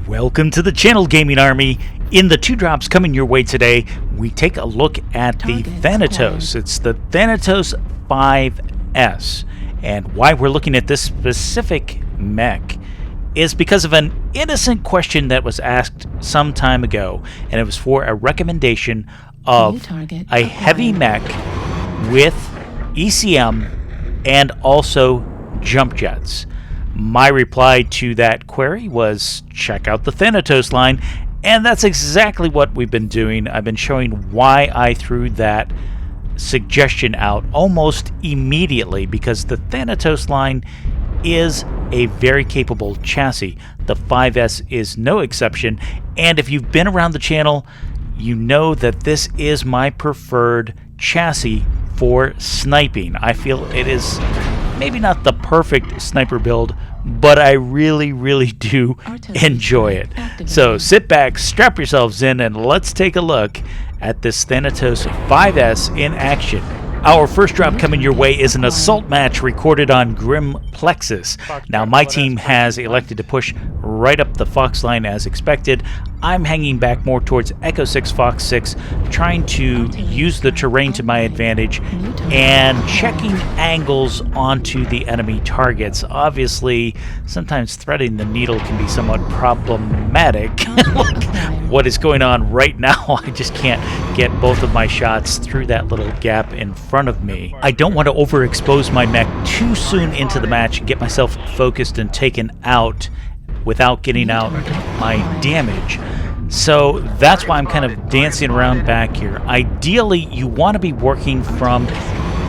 Welcome to the channel, Gaming Army. In the 2 drops coming your way today, we take a look at the Thanatos. It's the Thanatos 5S. And why we're looking at this specific mech is because of an innocent question that was asked some time ago. And it was for a recommendation of a heavy mech with ECM and also jump jets. My reply to that query was check out the Thanatos line, and that's exactly what we've been doing. I've been showing why I threw that suggestion out almost immediately, because the Thanatos line is a very capable chassis. The 5S is no exception, and if you've been around the channel, you know that this is my preferred chassis for sniping. I feel it is maybe not the perfect sniper build, but I really do enjoy it. So sit back, strap yourselves in, and let's take a look at this Thanatos 5S in action. Our first drop coming your way is an assault match recorded on Grim Plexus. Now my team has elected to push right up the Fox line as expected. I'm hanging back more towards Echo 6 Fox 6, trying to use the terrain to my advantage and checking angles onto the enemy targets. Obviously, sometimes threading the needle can be somewhat problematic. Look what is going on right now. I just can't get both of my shots through that little gap in front of me. I don't want to overexpose my mech too soon into the match and get myself focused and taken out without getting out my damage. So that's why I'm kind of dancing around back here. Ideally, you want to be working from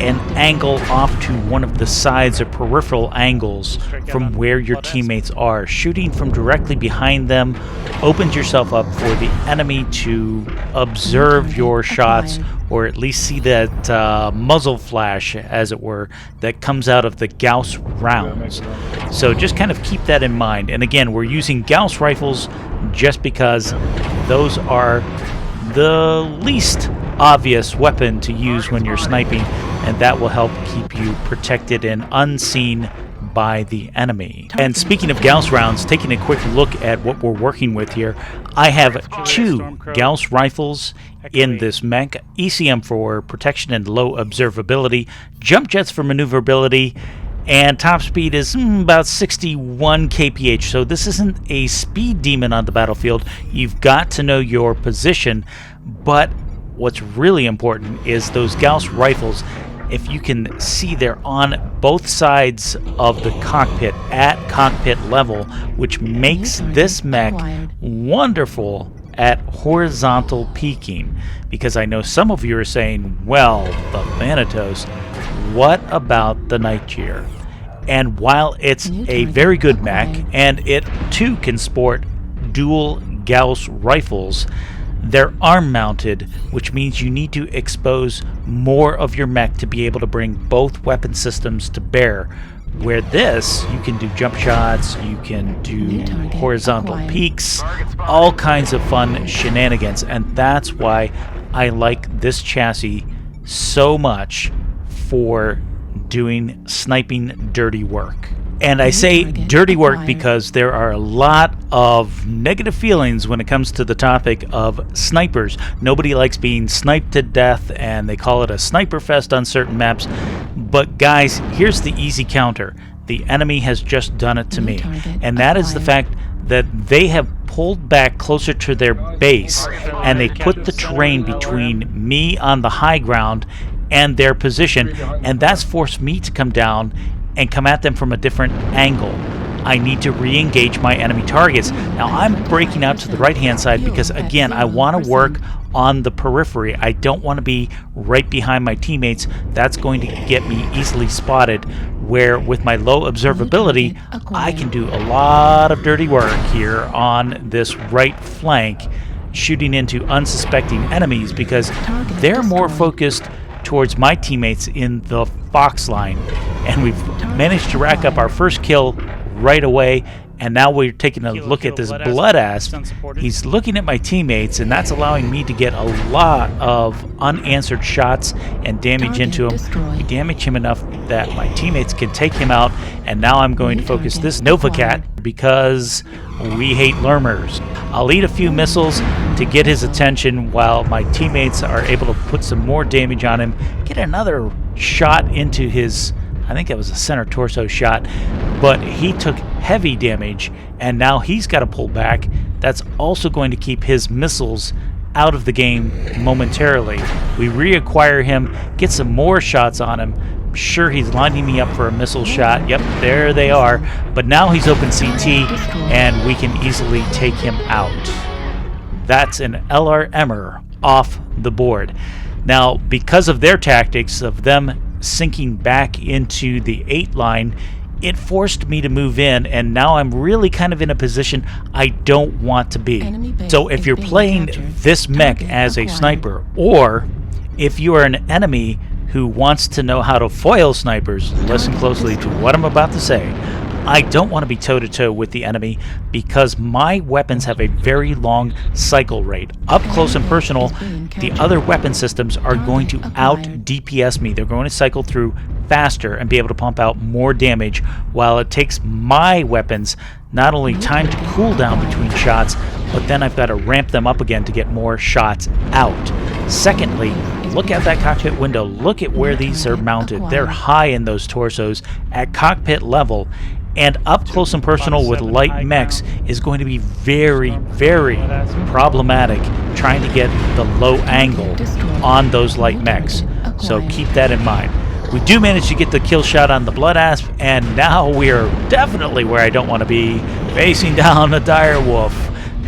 an angle off to one of the sides or peripheral angles from where your teammates are. Shooting from directly behind them opens yourself up for the enemy to observe your shots, or at least see that muzzle flash, as it were, that comes out of the Gauss rounds. So just kind of keep that in mind. And again, we're using Gauss rifles just because those are the least obvious weapon to use when you're sniping, and that will help keep you protected and unseen by the enemy. And speaking of Gauss rounds, taking a quick look at what we're working with here, I have 2 Gauss rifles in this mech, ECM for protection and low observability, jump jets for maneuverability, and top speed is about 61 kph. So this isn't a speed demon on the battlefield. You've got to know your position, but what's really important is those Gauss rifles. If you can see, they're on both sides of the cockpit at cockpit level, which makes this mech wonderful at horizontal peaking. Because I know some of you are saying, well, the Thanatos, what about the Nightjeer? And while it's a very good mech, and it too can sport dual Gauss rifles, they're arm mounted, which means you need to expose more of your mech to be able to bring both weapon systems to bear. Where this, you can do jump shots, you can do horizontal peaks, all kinds of fun shenanigans, and that's why I like this chassis so much for doing sniping dirty work. And I say dirty work because there are a lot of negative feelings when it comes to the topic of snipers. Nobody likes being sniped to death, and they call it a sniper fest on certain maps. But guys, here's the easy counter. The enemy has just done it to me, and that is the fact that they have pulled back closer to their base, and they put the terrain between me on the high ground and their position, and that's forced me to come down and come at them from a different angle. I need to re-engage my enemy targets. Now I'm breaking out to the right-hand side because, again, I want to work on the periphery. I don't want to be right behind my teammates. That's going to get me easily spotted, where with my low observability, I can do a lot of dirty work here on this right flank, shooting into unsuspecting enemies because they're more focused towards my teammates in the Fox line. And we've managed to rack up our first kill right away, And now we're taking a look at this Blood Asp. He's looking at my teammates, and that's allowing me to get a lot of unanswered shots and damage into him. We damage him enough that my teammates can take him out, and now I'm going to focus this Nova Cat because we hate lurmers. I'll eat a few missiles to get his attention while my teammates are able to put some more damage on him, get another shot into his, I think that was a center torso shot, but he took heavy damage, and now he's got to pull back. That's also going to keep his missiles out of the game momentarily. We reacquire him, get some more shots on him. I'm sure he's lining me up for a missile shot. Yep, there they are. But now he's open CT, and we can easily take him out. That's an LRMer off the board. Now, because of their tactics of them sinking back into the 8 line, it forced me to move in, and now I'm really kind of in a position I don't want to be. So if you're playing this mech as a sniper, or if you are an enemy who wants to know how to foil snipers, listen closely to what I'm about to say. I don't want to be toe-to-toe with the enemy because my weapons have a very long cycle rate. Up close and personal, the other weapon systems are going to out-DPS me. They're going to cycle through faster and be able to pump out more damage, while it takes my weapons not only time to cool down between shots, but then I've got to ramp them up again to get more shots out. Secondly, look at that cockpit window. Look at where these are mounted. They're high in those torsos at cockpit level. And up close and personal with light mechs is going to be very, very problematic trying to get the low angle on those light mechs. So keep that in mind. We do manage to get the kill shot on the Blood Asp, and now we are definitely where I don't want to be, facing down a dire wolf.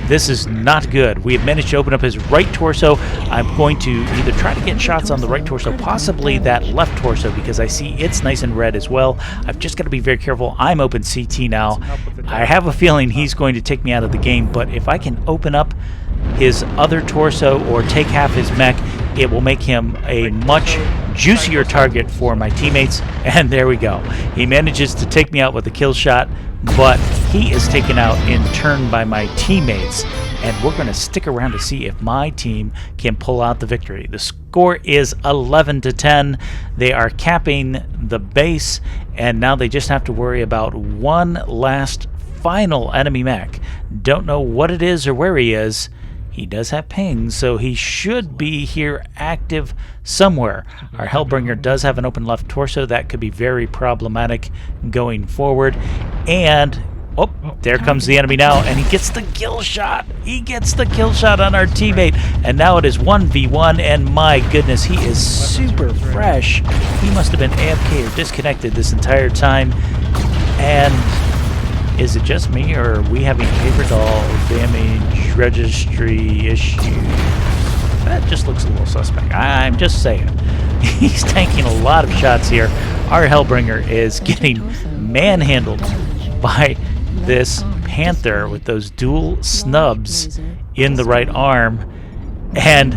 This is not good. We have managed to open up his right torso. I'm going to either try to get shots on the right torso, possibly that left torso, because I see it's nice and red as well. I've just got to be very careful. I'm open CT now. I have a feeling he's going to take me out of the game, but if I can open up his other torso or take half his mech, it will make him a much juicier target for my teammates. And there we go. He manages to take me out with a kill shot, but he is taken out in turn by my teammates, and we're going to stick around to see if my team can pull out the victory. The score is 11-10. They are capping the base, and now they just have to worry about one last final enemy mech. Don't know what it is or where he is. He does have pings, so he should be here active somewhere. Our Hellbringer does have an open left torso. That could be very problematic going forward. And, oh, there comes the enemy now, and he gets the kill shot. He gets the kill shot on our teammate. And now it is 1v1, and my goodness, he is super fresh. He must have been AFK or disconnected this entire time. And is it just me, or are we having paper doll damage registry issues? That just looks a little suspect. I'm just saying. He's tanking a lot of shots here. Our Hellbringer is getting manhandled by this Panther with those dual snubs in the right arm. And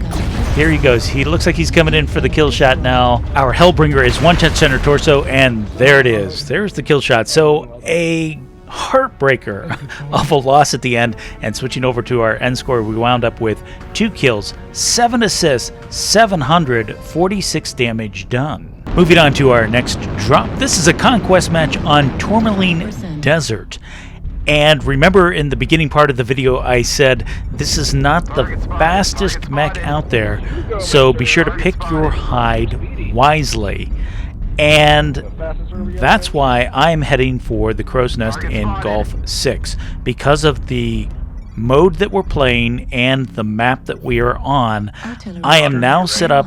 here he goes. He looks like he's coming in for the kill shot now. Our Hellbringer is one-touch center torso, and there it is. There's the kill shot. So a heartbreaker of a loss at the end. And switching over to our end score, we wound up with 2 kills, 7 assists, 746 damage done. Moving on to our next drop. This is a conquest match on Tourmaline Desert. And remember, in the beginning part of the video, I said this is not the fastest mech out there, so be sure to pick your hide wisely. And that's why I'm heading for the Crow's Nest in Gulf 6. Because of the mode that we're playing and the map that we are on, I am now set up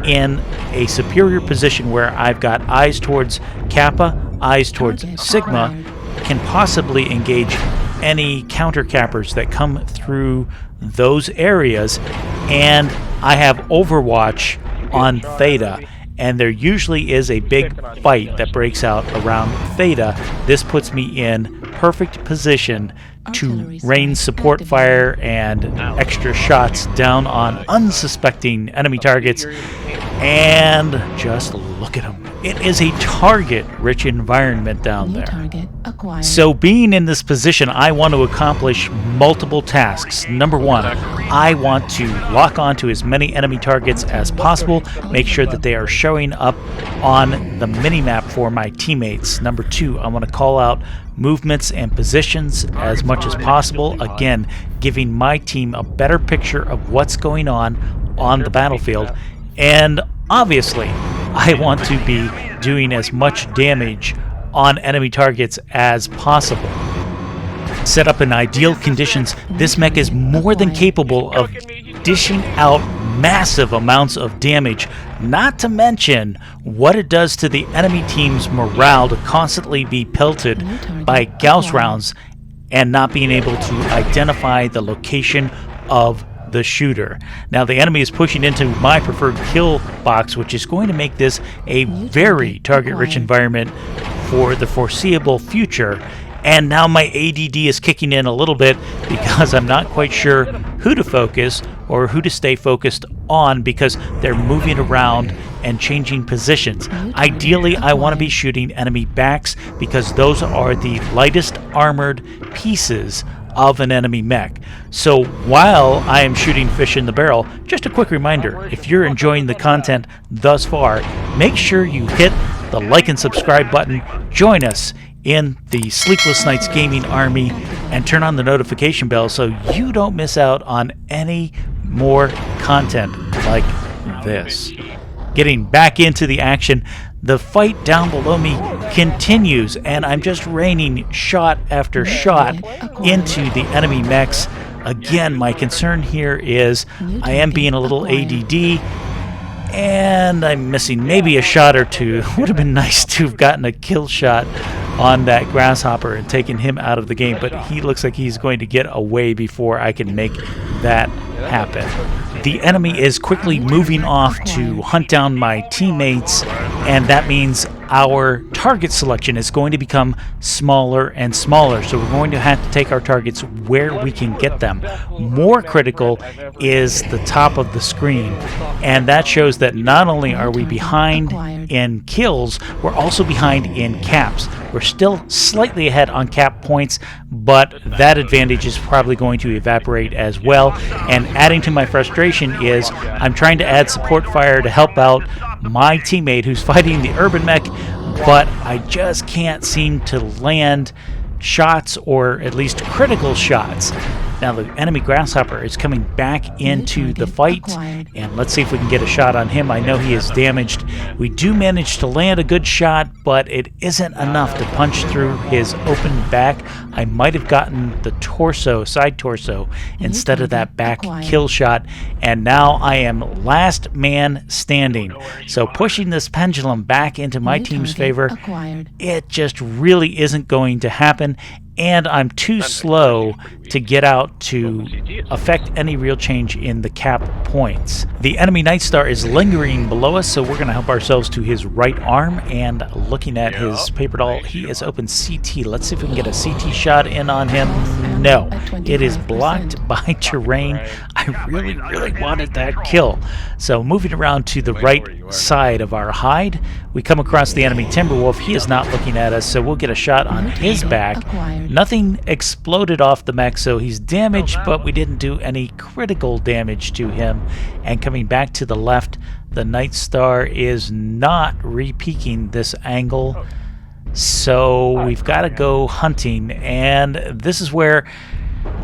in a superior position where I've got eyes towards Kappa, eyes towards Sigma, can possibly engage any counter cappers that come through those areas, and I have Overwatch on Theta. And there usually is a big fight that breaks out around Theta. This puts me in perfect position to rain support fire and extra shots down on unsuspecting enemy targets. And just look at them. It is a target-rich environment down there. So being in this position, I want to accomplish multiple tasks. Number one, I want to lock onto as many enemy targets as possible, make sure that they are showing up on the minimap for my teammates. Number two, I want to call out movements and positions as much as possible, again, giving my team a better picture of what's going on the battlefield. And obviously, I want to be doing as much damage on enemy targets as possible. Set up in ideal conditions, this mech is more than capable of dishing out massive amounts of damage, not to mention what it does to the enemy team's morale to constantly be pelted by Gauss rounds and not being able to identify the location of the shooter. Now the enemy is pushing into my preferred kill box, which is going to make this a very target-rich environment for the foreseeable future. And now my ADD is kicking in a little bit because I'm not quite sure who to focus or who to stay focused on because they're moving around and changing positions. Ideally, I want to be shooting enemy backs because those are the lightest armored pieces of an enemy mech. So while I am shooting fish in the barrel, just a quick reminder, if you're enjoying the content thus far, make sure you hit the like and subscribe button, join us in the Sleepless Nights Gaming Army, and turn on the notification bell so you don't miss out on any more content like this. Getting back into the action, the fight down below me continues, and I'm just raining shot after shot into the enemy mechs. Again, my concern here is I am being a little ADD, and I'm missing maybe a shot or two. Would have been nice to have gotten a kill shot on that grasshopper and taken him out of the game, but he looks like he's going to get away before I can make that happen. The enemy is quickly moving off to hunt down my teammates, and that means our target selection is going to become smaller and smaller. So we're going to have to take our targets where we can get them. More critical is the top of the screen, and that shows that not only are we behind in kills, we're also behind in caps. We're still slightly ahead on cap points, but that advantage is probably going to evaporate as well. And adding to my frustration is I'm trying to add support fire to help out my teammate who's fighting the urban mech, but I just can't seem to land shots, or at least critical shots. Now the enemy grasshopper is coming back into the fight, and let's see if we can get a shot on him. I know he is damaged. We do manage to land a good shot, but it isn't enough to punch through his open back. I might have gotten the torso, side torso, instead of that back kill shot, and now I am last man standing. So pushing this pendulum back into my team's favor, it just really isn't going to happen. And I'm too slow to get out to affect any real change in the cap points. The enemy Night Star is lingering below us, so we're going to help ourselves to his right arm, and looking at his paper doll, he is open CT. Let's see if we can get a CT shot in on him. No, it is blocked by terrain. I really wanted that kill. So moving around to the right side of our hide, we come across the enemy Timberwolf. He is not looking at us, so we'll get a shot on his back. Nothing exploded off the mech, so he's damaged, but we didn't do any critical damage to him. And coming back to the left, the Night Star is not re-peeking this angle, so we've got to go hunting. And this is where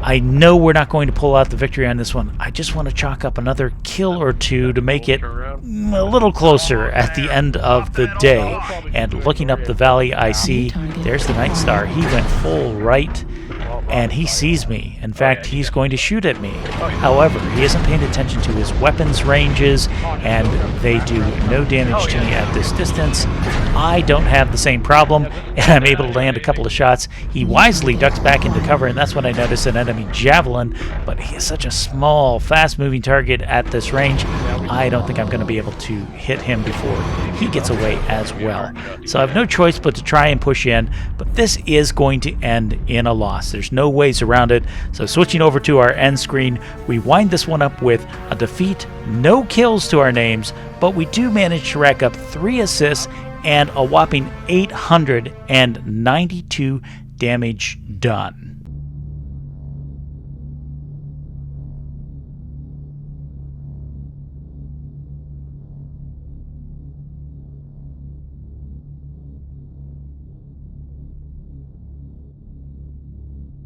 I know we're not going to pull out the victory on this one. I just want to chalk up another kill or two to make it a little closer at the end of the day. And looking up the valley, I see there's the Night Star. He went full right, and he sees me. In fact, he's going to shoot at me. However, he isn't paying attention to his weapons ranges, and they do no damage to me at this distance. I don't have the same problem, and I'm able to land a couple of shots. He wisely ducks back into cover, and that's when I notice an enemy javelin, but he is such a small, fast-moving target at this range. I don't think I'm going to be able to hit him before he gets away as well. So I have no choice but to try and push in, but this is going to end in a loss. There's no ways around it. So switching over to our end screen, we wind this one up with a defeat, no kills to our names, but we do manage to rack up 3 assists and a whopping 892 damage done.